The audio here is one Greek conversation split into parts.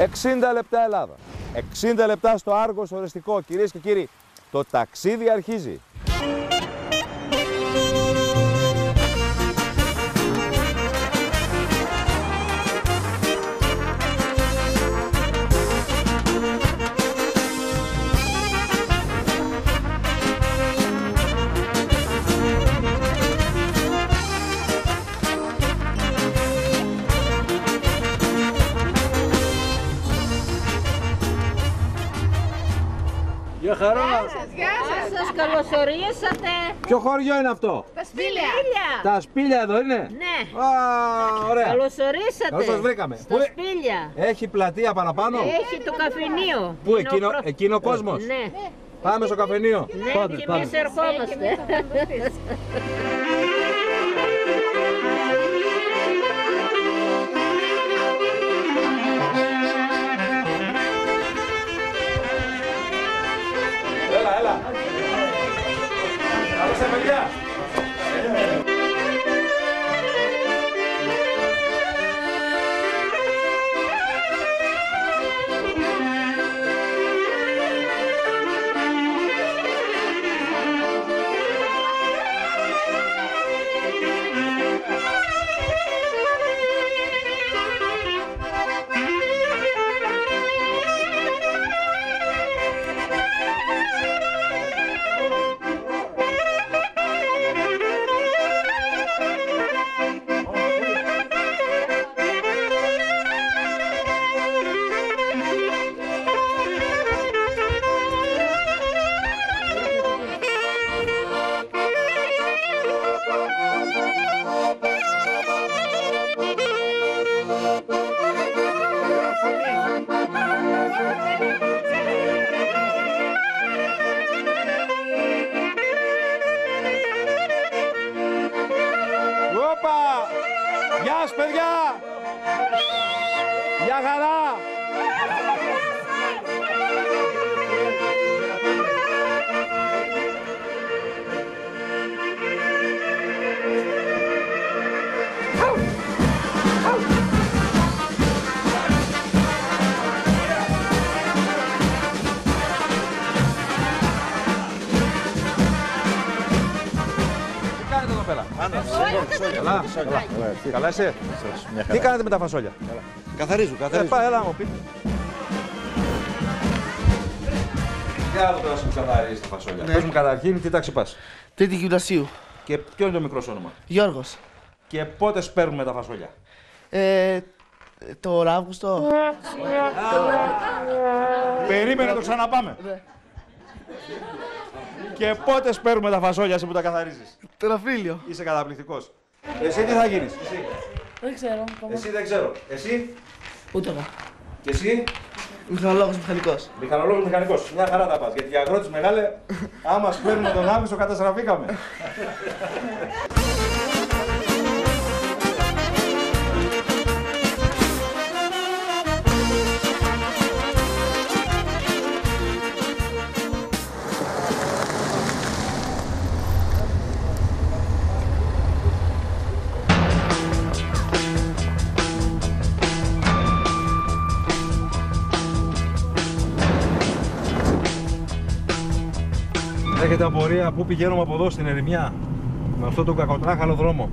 60 λεπτά Ελλάδα. 60 λεπτά στο Άργος οριστικό. Κυρίες και κύριοι, το ταξίδι αρχίζει. Γεια χαρά! Γεια σας, καλωσορίσατε. Ποιο χωριό είναι αυτό? Τα Σπήλια. Τα Σπήλια εδώ είναι? Ναι. Α, ωραία. Καλωσορίσατε. Καλώς σας βρήκαμε. Στα Σπήλια. Έχει πλατεία παραπάνω? Έχει το καφενείο. Πού, εκείνο ο κόσμος? Ναι. Πάμε στο καφενείο. Ναι, και εμείς ερχόμαστε. Έλα. Καλώς ήρθατε, παιδιά. Γεια σας, παιδιά! Γεια χαρά! Καλά. Καλά είσαι. Τι κάνετε με τα φασόλια? Καθαρίζω. Έλα μου πείτε. Για να τώρα σου καθαρίζεις τα φασόλια. Πες μου καταρχήν τι τάξη πας? Τρίτη γυμνασίου. Και ποιο είναι το μικρό σου όνομα? Γιώργος. Και πότε σπέρνουμε τα φασόλια? Το Αύγουστο. Περίμενε, το ξαναπάμε. Και πότε σπέρνουμε τα φασόλια εσύ που τα καθαρίζεις? Τον Απρίλιο. Είσαι καταπληκτικός. Εσύ τι θα γίνεις? Δεν ξέρω. Εσύ δεν ξέρω. Εσύ? Ούτε εγώ. Και εσύ? Μηχανολόγος μηχανικός. Μηχανολόγος μηχανικός. Μια χαρά τα πας. Γιατί οι αγρότες μεγάλε, άμα σπέρνουμε τον Αύγουστο καταστραφήκαμε. Έχετε απορία πού πηγαίνουμε από εδώ στην ερημιά, με αυτό το κακοτράχαλο δρόμο?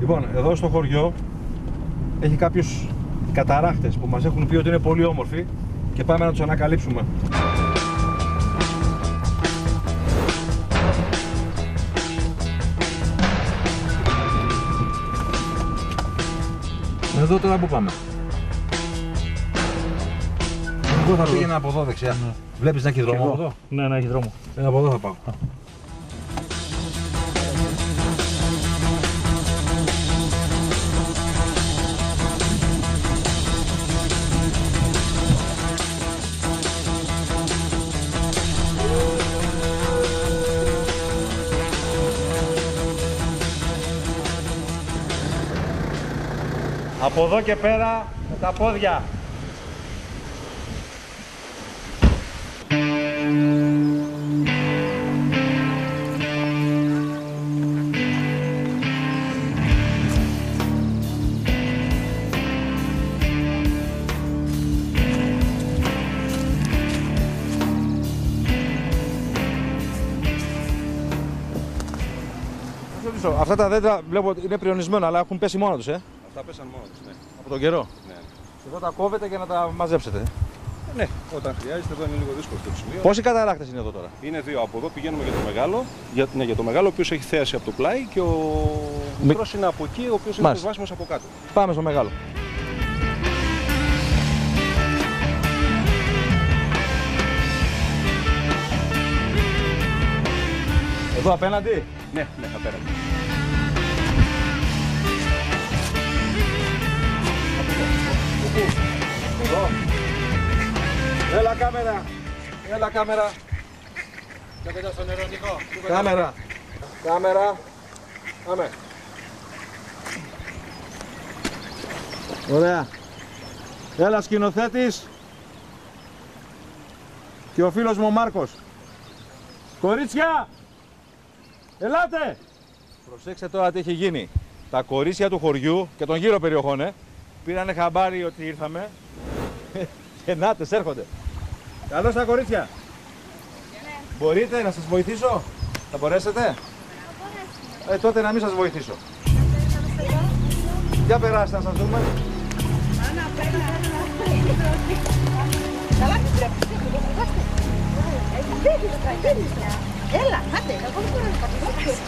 Λοιπόν, εδώ στο χωριό έχει κάποιους καταράχτες που μας έχουν πει ότι είναι πολύ όμορφοι και πάμε να τους ανακαλύψουμε. Εδώ τώρα που πάμε? Εγώ θα πήγαινα από εδώ δεξιά. Βλέπεις να έχει δρόμο από εδώ? Ναι, έχει δρόμο. Από εδώ θα πάω. Από εδώ και πέρα με τα πόδια. ρωτήσω, αυτά τα δέντρα βλέπω ότι είναι πριονισμένα, αλλά έχουν πέσει μόνα τους, Αυτά πέσαν μόνο τους, ναι. Από τον καιρό. Ναι. Εδώ τα κόβετε για να τα μαζέψετε. Ναι, όταν χρειάζεται εδώ είναι λίγο δύσκολο το σημείο. Πόσοι καταρράκτες είναι εδώ τώρα? Είναι δύο. Από εδώ πηγαίνουμε για το μεγάλο. Για το μεγάλο, ο οποίος έχει θέαση από το πλάι και ο μικρός είναι από εκεί, ο οποίος είναι προσβάσιμος από κάτω. Πάμε στο μεγάλο. Εδώ απέναντι. Ναι, ναι, απέναντι. Εδώ. Έλα κάμερα. Έλα κάμερα. Και μετά στο νερό, Νικό. Κάμερα. Κάμερα. Πάμε. Ωραία. Έλα σκηνοθέτης. Και ο φίλος μου ο Μάρκος. Κορίτσια! Ελάτε! Προσέξτε τώρα τι έχει γίνει. Τα κορίτσια του χωριού και των γύρω περιοχών πήρανε χαμπάρι ότι ήρθαμε. Και νάτες έρχονται. Καλώς τα κορίτσια. Μπορείτε να σας βοηθήσω? Θα μπορέσετε? Τότε να μην σας βοηθήσω. Για περάστε να σας δούμε. Έλα, άντε, εγώ δεν μπορώ να πατήσω.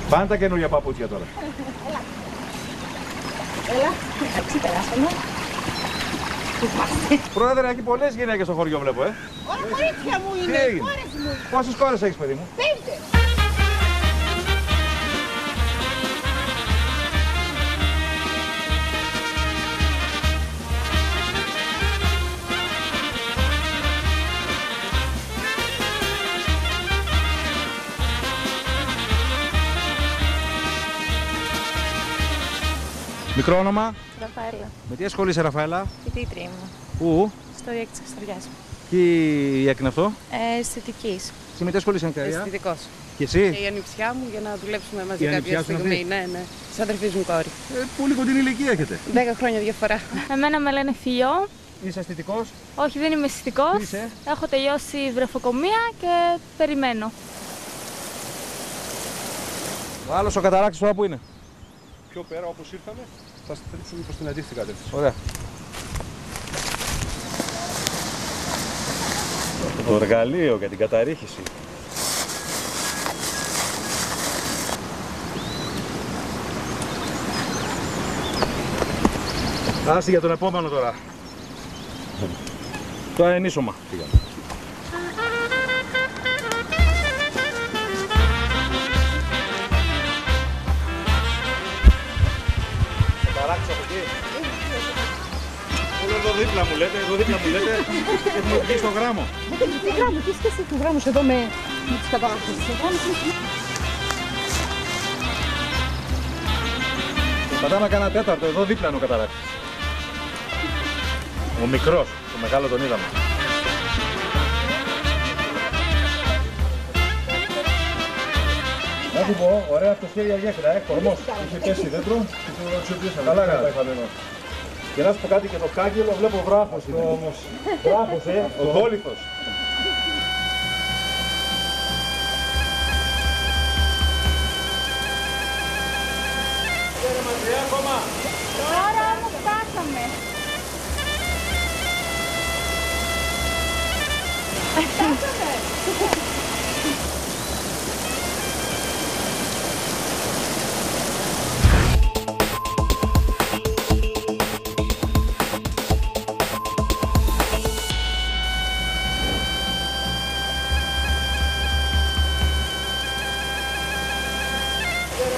Πάνε τα καινούργια παπούτσια τώρα. Έλα, εντάξει, περάσαμε. Πρόεδρε, έχει πολλές γυναίκες στο χωριό βλέπω, Όλα κορίτσια μου είναι, έγινε? κόρες μου. Πόσες κόρες έχεις, παιδί μου? 5. Μικρό όνομα? Ραφαέλα, Με τι ασχολείσαι, Ραφαέλα? φοιτήτρια μου, Πού? στο ΙΕΚ της Εξωτεριάς. Τι έκανε αυτό? Αισθητικής, Εσύ με τι ασχολείσαι, Καρία? αισθητικός. Και εσύ? Και η ανιψιά μου για να δουλέψουμε μαζί Η κάποια ανιψιά σου είναι στιγμή. αυτή? Ναι, ναι. Της αδερφής μου κόρη. Πολύ κοντινή ηλικία έχετε. 10 χρόνια διαφορά. Εμένα με λένε Φιλιό, Είσαι αισθητικός? όχι δεν είμαι αισθητικός, Είσαι? έχω τελειώσει βρεφοκομεία και περιμένω. Ο άλλος ο καταράκτης τώρα που είναι? Πιο πέρα όπως ήρθαμε, θα στρίψουμε προς την αντίθετη κατεύθυνση. Ωραία. Το εργαλείο για την καταρρίχηση. Άστη για τον επόμενο τώρα. Το ενίσωμα. Καταράξεις από εκεί. Εδώ δίπλα μου λέτε, έχουμε βγει στο γράμμο. Τι γράμμο, τι σχέση του γράμμου εδώ με τις καταράκτες. Πατάμε κανένα τέταρτο, εδώ δίπλα είναι ο καταράκτης. Ο μικρός, το μεγάλο τον είδαμε. Να σου πω, ωραία αυτοσχέδια γέφυρα, κορμός. Είχε πέσει δέντρο και το ξεπλήσαμε. Καλά τα είχαμε εδώ. Και να σου πω κάτι, και το κάγκελο βλέπω βράχος είναι. Όμως. Βράχος, ο δόλιθος. Μακριά ακόμα. Τώρα όμως φτάσαμε.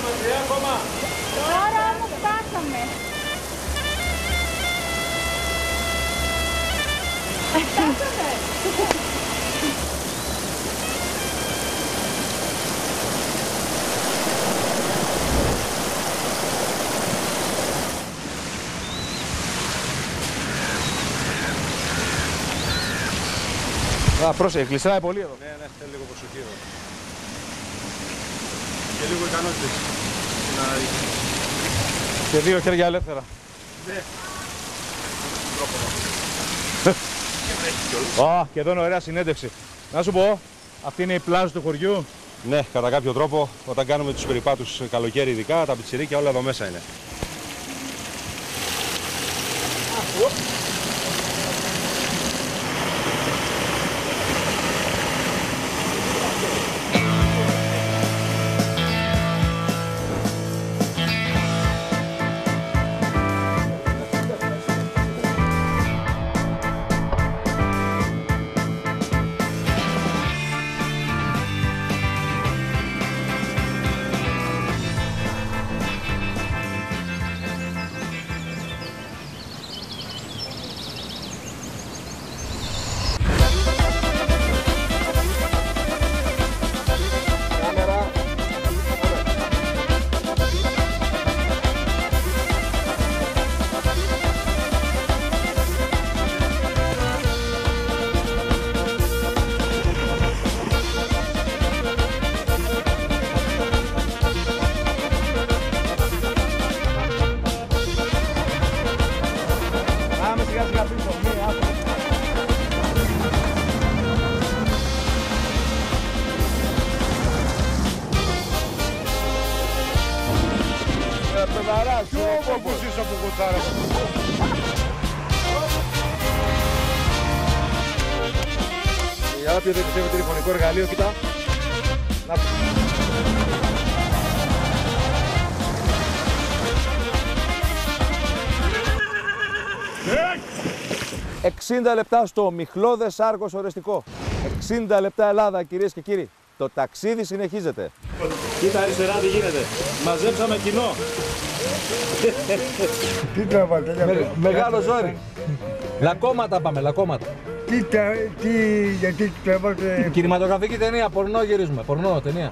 Μακριά ακόμα. Τώρα όμως φτάσαμε. Πρόσεχε, κλειστράει πολύ εδώ. Ναι, ναι, θέλει λίγο προσοχή εδώ. Και λίγο ικανότητες. Και δύο χέρια ελεύθερα. Ναι. Και εδώ είναι ωραία συνέντευξη. Να σου πω, αυτή είναι η πλάζ του χωριού. Ναι, κατά κάποιο τρόπο, όταν κάνουμε τους περιπάτους καλοκαίρι ειδικά, τα πιτσιρίκια όλα εδώ μέσα είναι. Για όποιον δεν πιστεύει τηλεφωνικό εργαλείο, κοιτά. Να... 60 λεπτά στο Μιχλώδες Άργος Ορεστικό. 60 λεπτά Ελλάδα, κυρίες και κύριοι. Το ταξίδι συνεχίζεται. Κοίτα αριστερά τι γίνεται. Μαζέψαμε κοινό. Τι τραβάτε, Μεγάλο ζόρι. Λακώματα πάμε, λακώματα. γιατί τραβάτε. Κινηματογραφική ταινία, πορνό γυρίζουμε. Πορνό ταινία.